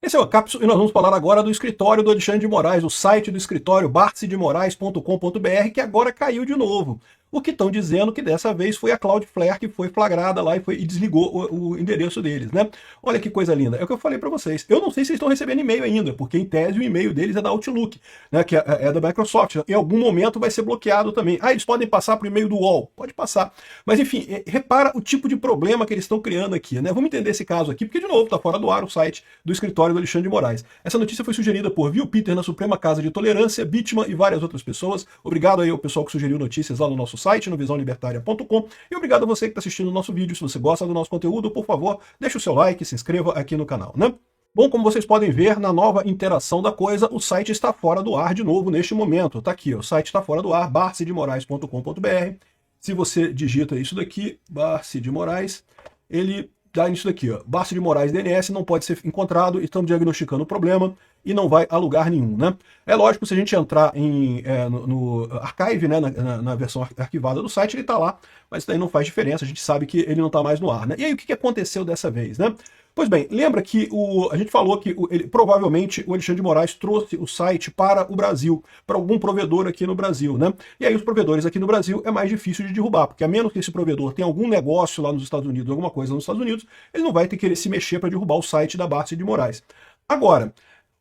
Esse é o Cápsula e nós vamos falar agora do escritório do Alexandre de Moraes, o site do escritório barcedemorais.com.br, que agora caiu de novo. O que estão dizendo que dessa vez foi a Cloudflare que foi flagrada lá e desligou o endereço deles, né? Olha que coisa linda. É o que eu falei para vocês. Eu não sei se vocês estão recebendo e-mail ainda, porque em tese o e-mail deles é da Outlook, né? Que é da Microsoft. Em algum momento vai ser bloqueado também. Ah, eles podem passar para o e-mail do UOL. Pode passar. Mas enfim, repara o tipo de problema que eles estão criando aqui, né? Vamos entender esse caso aqui, porque de novo está fora do ar o site do escritório do Alexandre de Moraes. Essa notícia foi sugerida por Vil Peter na Suprema Casa de Tolerância, Bitman e várias outras pessoas. Obrigado aí ao pessoal que sugeriu notícias lá no nosso site, no visãolibertaria.com. E obrigado a você que está assistindo o nosso vídeo. Se você gosta do nosso conteúdo, por favor, deixe o seu like, se inscreva aqui no canal, né? Bom, como vocês podem ver, na nova interação da coisa, o site está fora do ar de novo neste momento. Está aqui, ó, o site está fora do ar, barcedemorais.com.br. Se você digita isso daqui, Barce de Moraes, ele dá isso daqui, ó, Barce de Moraes DNS não pode ser encontrado, estamos diagnosticando o problema e não vai a lugar nenhum, né? É lógico, se a gente entrar no archive, né, na versão arquivada do site, ele está lá, mas isso daí não faz diferença, a gente sabe que ele não está mais no ar, né? E aí, o que aconteceu dessa vez, né? Pois bem, lembra que a gente falou que provavelmente o Alexandre de Moraes trouxe o site para o Brasil, para algum provedor aqui no Brasil, né? E aí os provedores aqui no Brasil é mais difícil de derrubar, porque a menos que esse provedor tenha algum negócio lá nos Estados Unidos, alguma coisa nos Estados Unidos, ele não vai ter que querer se mexer para derrubar o site da Barce de Moraes. Agora,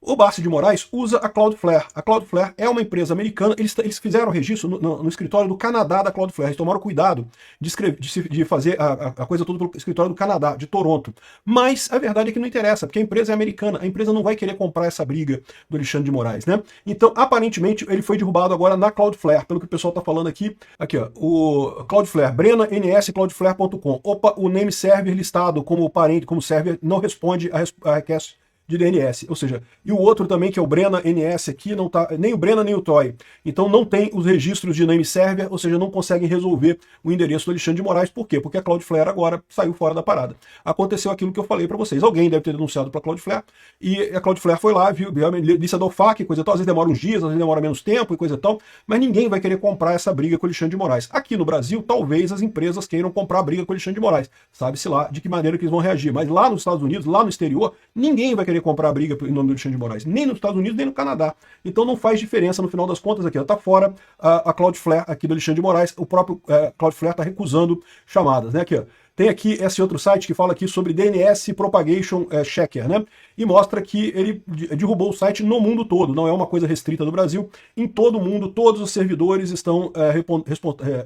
o Barce de Moraes usa a Cloudflare. A Cloudflare é uma empresa americana, eles fizeram o registro no escritório do Canadá da Cloudflare, eles tomaram cuidado de fazer a coisa toda pelo escritório do Canadá, de Toronto. Mas a verdade é que não interessa, porque a empresa é americana, a empresa não vai querer comprar essa briga do Alexandre de Moraes, né? Então, aparentemente, ele foi derrubado agora na Cloudflare, pelo que o pessoal está falando aqui. Aqui, ó, o Cloudflare, Brena NS Cloudflare.com. Opa, o name server listado como parente, como server, não responde a request de DNS, ou seja, e o outro também, que é o Brena NS aqui, não tá, nem o Brena nem o Troy, então não tem os registros de name server, ou seja, não conseguem resolver o endereço do Alexandre de Moraes. Por quê? Porque a Cloudflare agora saiu fora da parada. Aconteceu aquilo que eu falei para vocês, alguém deve ter denunciado para a Cloudflare, e a Cloudflare foi lá, viu a lista da OFAC, coisa e tal, às vezes demora uns dias, às vezes demora menos tempo e coisa e tal, mas ninguém vai querer comprar essa briga com o Alexandre de Moraes. Aqui no Brasil, talvez as empresas queiram comprar a briga com o Alexandre de Moraes, sabe-se lá de que maneira que eles vão reagir, mas lá nos Estados Unidos, lá no exterior, ninguém vai querer comprar a briga em nome do Alexandre de Moraes, nem nos Estados Unidos, nem no Canadá. Então não faz diferença no final das contas aqui. Está fora a Cloudflare aqui do Alexandre de Moraes, o próprio Cloudflare está recusando chamadas, né? Aqui, ó. Tem aqui esse outro site que fala aqui sobre DNS Propagation Checker, né? E mostra que ele derrubou o site no mundo todo, não é uma coisa restrita do Brasil. Em todo o mundo, todos os servidores estão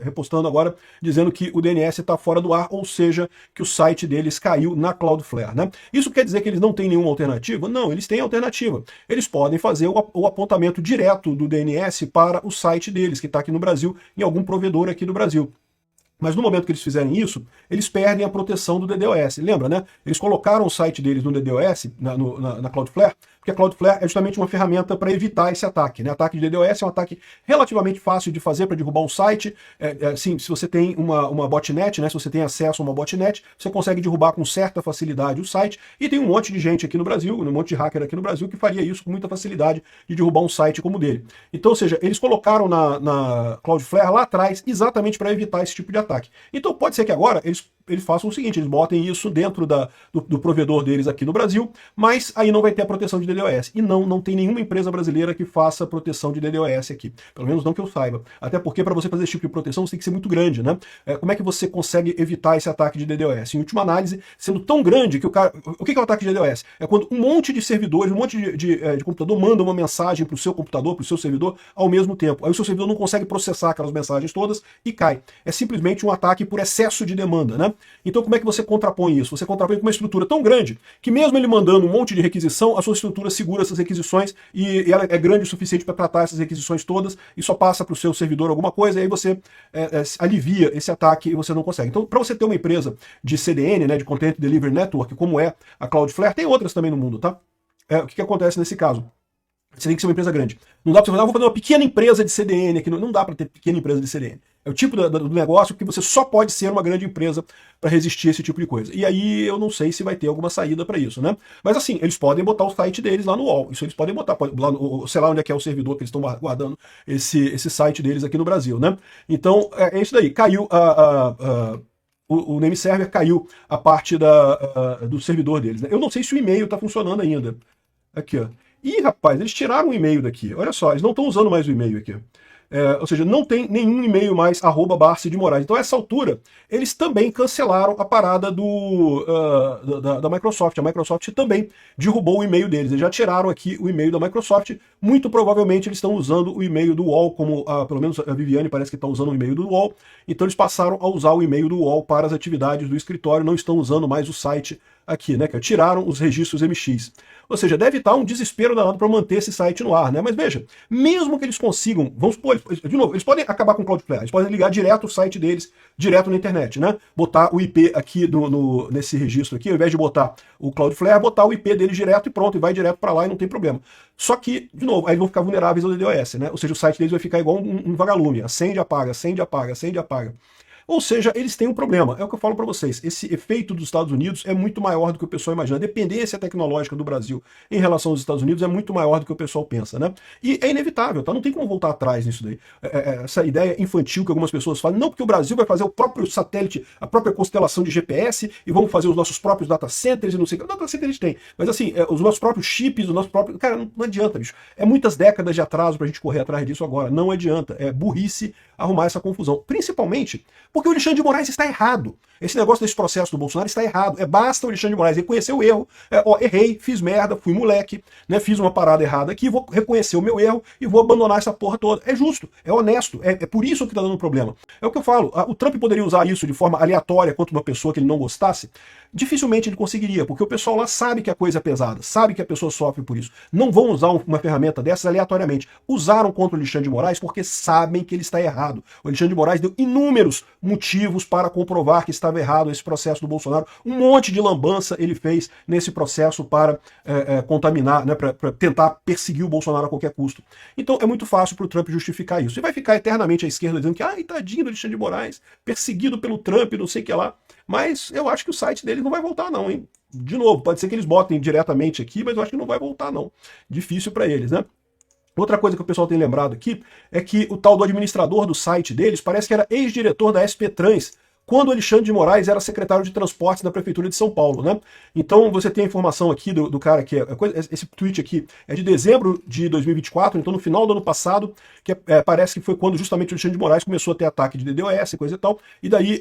repostando agora, dizendo que o DNS está fora do ar, ou seja, que o site deles caiu na Cloudflare, né? Isso quer dizer que eles não têm nenhuma alternativa? Não, eles têm alternativa. Eles podem fazer o apontamento direto do DNS para o site deles, que está aqui no Brasil, em algum provedor aqui do Brasil. Mas no momento que eles fizerem isso, eles perdem a proteção do DDoS. Lembra, né? Eles colocaram o site deles no DDoS, na Cloudflare, porque a Cloudflare é justamente uma ferramenta para evitar esse ataque, né? Ataque de DDoS é um ataque relativamente fácil de fazer para derrubar um site. Assim, se você tem uma botnet, né? Se você tem acesso a uma botnet, você consegue derrubar com certa facilidade o site. E tem um monte de gente aqui no Brasil, um monte de hacker aqui no Brasil que faria isso com muita facilidade de derrubar um site como o dele. Então, ou seja, eles colocaram na Cloudflare lá atrás exatamente para evitar esse tipo de ataque. Então pode ser que agora eles façam o seguinte, eles botem isso dentro do provedor deles aqui no Brasil, mas aí não vai ter a proteção de DDoS. E não tem nenhuma empresa brasileira que faça proteção de DDoS aqui. Pelo menos não que eu saiba. Até porque para você fazer esse tipo de proteção você tem que ser muito grande, né? Como é que você consegue evitar esse ataque de DDoS? Em última análise, sendo tão grande que o cara... O que é o ataque de DDoS? É quando um monte de servidores, um monte de computador manda uma mensagem para o seu computador, para o seu servidor, ao mesmo tempo. Aí o seu servidor não consegue processar aquelas mensagens todas e cai. É simplesmente um ataque por excesso de demanda, né? Então como é que você contrapõe isso? Você contrapõe com uma estrutura tão grande que mesmo ele mandando um monte de requisição, a sua estrutura segura essas requisições e ela é grande o suficiente para tratar essas requisições todas e só passa para o seu servidor alguma coisa e aí você alivia esse ataque e você não consegue. Então para você ter uma empresa de CDN, né, de Content Delivery Network, como é a Cloudflare, tem outras também no mundo, tá? O que acontece nesse caso? Você tem que ser uma empresa grande. Não dá para você falar, vou fazer uma pequena empresa de CDN aqui. Não dá para ter pequena empresa de CDN. É o tipo do negócio que você só pode ser uma grande empresa para resistir a esse tipo de coisa. E aí eu não sei se vai ter alguma saída para isso, né? Mas assim, eles podem botar o site deles lá no UOL. Isso eles podem botar, sei lá onde é que é o servidor que eles estão guardando esse site deles aqui no Brasil, né? Então é isso daí. Caiu o name server, caiu a parte do servidor deles, né? Eu não sei se o e-mail está funcionando ainda. Aqui, ó. Ih, rapaz, eles tiraram o e-mail daqui. Olha só, eles não estão usando mais o e-mail aqui. Ou seja, não tem nenhum e-mail mais @Barsi de Moraes. Então, a essa altura, eles também cancelaram a parada da Microsoft. A Microsoft também derrubou o e-mail deles. Eles já tiraram aqui o e-mail da Microsoft. Muito provavelmente eles estão usando o e-mail do UOL, como pelo menos a Viviane parece que está usando o e-mail do UOL. Então, eles passaram a usar o e-mail do UOL para as atividades do escritório, não estão usando mais o site aqui, né? Que tiraram os registros MX. Ou seja, deve estar um desespero danado para manter esse site no ar, né? Mas veja, mesmo que eles consigam, vamos supor, de novo, eles podem acabar com o Cloudflare, eles podem ligar direto o site deles, direto na internet, né? Botar o IP aqui nesse registro aqui, ao invés de botar o Cloudflare, botar o IP deles direto e pronto, e vai direto para lá e não tem problema. Só que, de novo, aí eles vão ficar vulneráveis ao DDoS, né? Ou seja, o site deles vai ficar igual um vagalume, acende, apaga, acende, apaga, acende, apaga. Ou seja, eles têm um problema. É o que eu falo para vocês. Esse efeito dos Estados Unidos é muito maior do que o pessoal imagina. A dependência tecnológica do Brasil em relação aos Estados Unidos é muito maior do que o pessoal pensa, né? E é inevitável, tá? Não tem como voltar atrás nisso daí. Essa ideia infantil que algumas pessoas falam, não, porque o Brasil vai fazer o próprio satélite, a própria constelação de GPS e vamos fazer os nossos próprios data centers e não sei o que. Data center eles têm. Mas assim, os nossos próprios chips, os nossos próprios... Cara, não adianta, bicho. É muitas décadas de atraso pra gente correr atrás disso agora. Não adianta. É burrice arrumar essa confusão. Principalmente porque o Alexandre de Moraes está errado. Esse negócio desse processo do Bolsonaro está errado. Basta o Alexandre de Moraes reconhecer o erro. Errei, fiz merda, fui moleque, né, fiz uma parada errada aqui, vou reconhecer o meu erro e vou abandonar essa porra toda. É justo, é honesto, é por isso que está dando problema. É o que eu falo, o Trump poderia usar isso de forma aleatória contra uma pessoa que ele não gostasse? Dificilmente ele conseguiria, porque o pessoal lá sabe que a coisa é pesada, sabe que a pessoa sofre por isso. Não vão usar uma ferramenta dessas aleatoriamente. Usaram contra o Alexandre de Moraes porque sabem que ele está errado. O Alexandre de Moraes deu inúmeros motivos para comprovar que estava errado esse processo do Bolsonaro. Um monte de lambança ele fez nesse processo para contaminar, né, para tentar perseguir o Bolsonaro a qualquer custo. Então é muito fácil para o Trump justificar isso. E vai ficar eternamente à esquerda dizendo que, ai, tadinho do Alexandre de Moraes, perseguido pelo Trump, não sei o que lá. Mas eu acho que o site deles não vai voltar não, hein? De novo, pode ser que eles botem diretamente aqui, mas eu acho que não vai voltar não. Difícil para eles, né? Outra coisa que o pessoal tem lembrado aqui é que o tal do administrador do site deles parece que era ex-diretor da SP Trans, quando Alexandre de Moraes era secretário de transportes da Prefeitura de São Paulo, né? Então você tem a informação aqui do cara que esse tweet aqui é de dezembro de 2024, então no final do ano passado, que parece que foi quando justamente o Alexandre de Moraes começou a ter ataque de DDoS e coisa e tal, e daí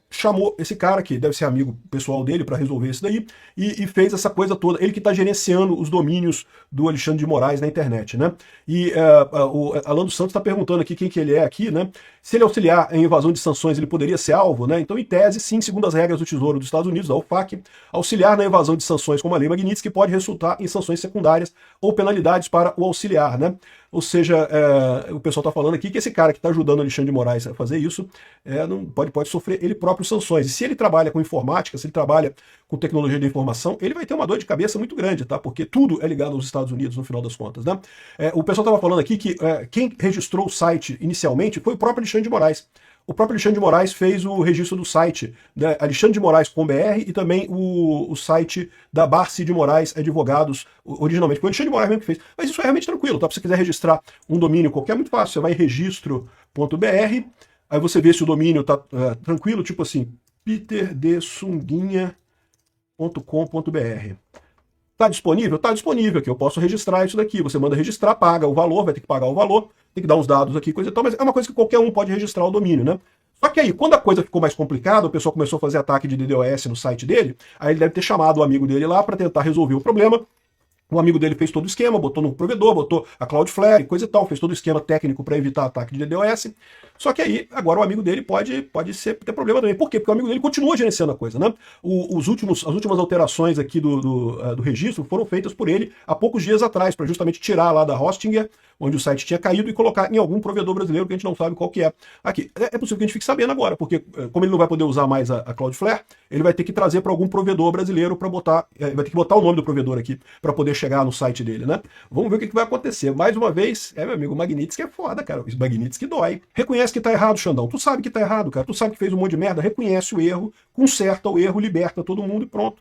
chamou esse cara, que deve ser amigo pessoal dele, para resolver isso daí, e fez essa coisa toda. Ele que está gerenciando os domínios do Alexandre de Moraes na internet, né? E o Alan dos Santos está perguntando aqui quem que ele é aqui, né? Se ele auxiliar em evasão de sanções, ele poderia ser alvo, né? Então, em tese, sim, segundo as regras do Tesouro dos Estados Unidos, da OFAC, auxiliar na evasão de sanções como a Lei Magnitsky pode resultar em sanções secundárias ou penalidades para o auxiliar, né? Ou seja, o pessoal está falando aqui que esse cara que está ajudando o Alexandre de Moraes a fazer isso não pode sofrer ele próprio sanções. E se ele trabalha com informática, se ele trabalha com tecnologia de informação, ele vai ter uma dor de cabeça muito grande, tá? Porque tudo é ligado aos Estados Unidos no final das contas, né? O pessoal estava falando aqui que quem registrou o site inicialmente foi o próprio Alexandre de Moraes. O próprio Alexandre de Moraes fez o registro do site, né, alexandredemoraes.br, e também o site da Barsi de Moraes Advogados, originalmente. Foi o Alexandre de Moraes mesmo que fez. Mas isso é realmente tranquilo, tá? Se você quiser registrar um domínio qualquer, é muito fácil. Você vai em registro.br, aí você vê se o domínio tá tranquilo, tipo assim, peterdesunguinha.com.br. Está disponível? Está disponível aqui, eu posso registrar isso daqui. Você manda registrar, paga o valor, vai ter que pagar o valor, tem que dar os dados aqui, coisa e tal, mas é uma coisa que qualquer um pode registrar o domínio, né? Só que aí, quando a coisa ficou mais complicada, o pessoal começou a fazer ataque de DDoS no site dele, aí ele deve ter chamado o amigo dele lá para tentar resolver o problema. O amigo dele fez todo o esquema, botou no provedor, botou a Cloudflare, coisa e tal, fez todo o esquema técnico para evitar ataque de DDoS. Só que aí, agora o amigo dele pode ter problema também. Por quê? Porque o amigo dele continua gerenciando a coisa, né? As últimas alterações aqui do registro foram feitas por ele há poucos dias atrás, para justamente tirar lá da Hostinger, onde o site tinha caído, e colocar em algum provedor brasileiro que a gente não sabe qual que é. Aqui, é possível que a gente fique sabendo agora, porque como ele não vai poder usar mais a Cloudflare, ele vai ter que trazer para algum provedor brasileiro para botar, vai ter que botar o nome do provedor aqui para poder chegar no site dele, né? Vamos ver o que vai acontecer. Mais uma vez, meu amigo, o Magnitsky é foda, cara. O Magnitsky dói. Reconhece que tá errado, Xandão. Tu sabe que tá errado, cara. Tu sabe que fez um monte de merda, reconhece o erro, conserta o erro, liberta todo mundo e pronto.